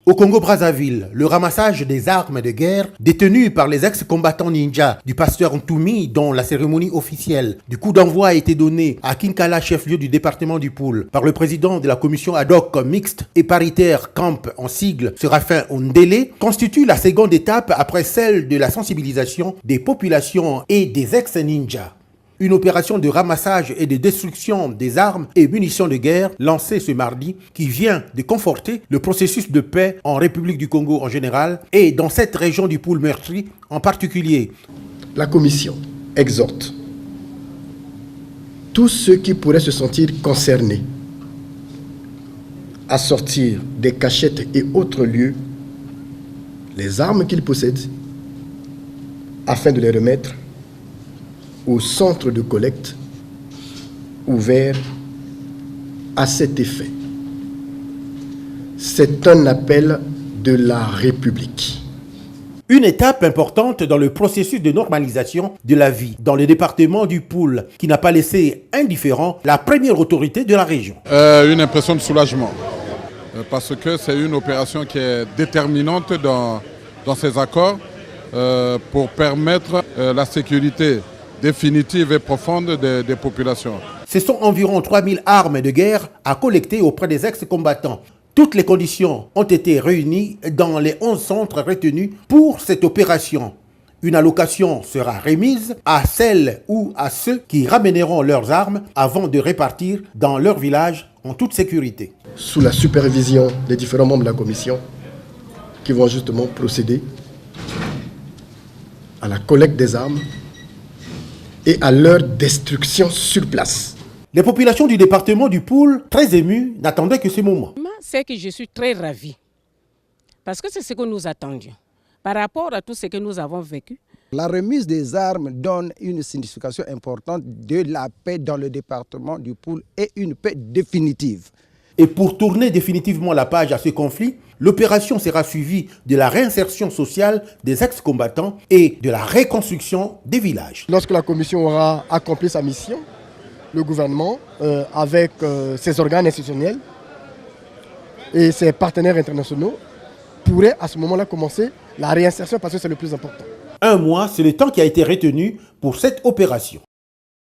Au Congo-Brazzaville, le ramassage des armes de guerre détenues par les ex-combattants ninja du pasteur Ntoumi, dont la cérémonie officielle du coup d'envoi a été donnée à Kinkala, chef-lieu du département du Poul, par le président de la commission ad hoc mixte et paritaire CAMP en sigle, Séraphin Ondélé, constitue la seconde étape après celle de la sensibilisation des populations et des ex-ninjas. Une opération de ramassage et de destruction des armes et munitions de guerre lancée ce mardi qui vient de conforter le processus de paix en République du Congo en général et dans cette région du Poul meurtri en particulier. La Commission exhorte tous ceux qui pourraient se sentir concernés à sortir des cachettes et autres lieux les armes qu'ils possèdent afin de les remettre au centre de collecte ouvert à cet effet. C'est un appel de la République. Une étape importante dans le processus de normalisation de la vie dans le département du Poul, qui n'a pas laissé indifférent la première autorité de la région. Une impression de soulagement, parce que c'est une opération qui est déterminante dans ces accords pour permettre la sécurité définitive et profonde des populations. Ce sont environ 3000 armes de guerre à collecter auprès des ex-combattants. Toutes les conditions ont été réunies dans les 11 centres retenus pour cette opération. Une allocation sera remise à celles ou à ceux qui ramèneront leurs armes avant de repartir dans leur village en toute sécurité. Sous la supervision des différents membres de la commission qui vont justement procéder à la collecte des armes et à leur destruction sur place. Les populations du département du Poul, très émues, n'attendaient que ce moment. C'est que je suis très ravie, parce que c'est ce que nous attendions. Par rapport à tout ce que nous avons vécu, la remise des armes donne une signification importante de la paix dans le département du Poul et une paix définitive. Et pour tourner définitivement la page à ce conflit, l'opération sera suivie de la réinsertion sociale des ex-combattants et de la reconstruction des villages. Lorsque la commission aura accompli sa mission, le gouvernement, avec ses organes institutionnels et ses partenaires internationaux, pourrait à ce moment-là commencer la réinsertion parce que c'est le plus important. 1 mois, c'est le temps qui a été retenu pour cette opération.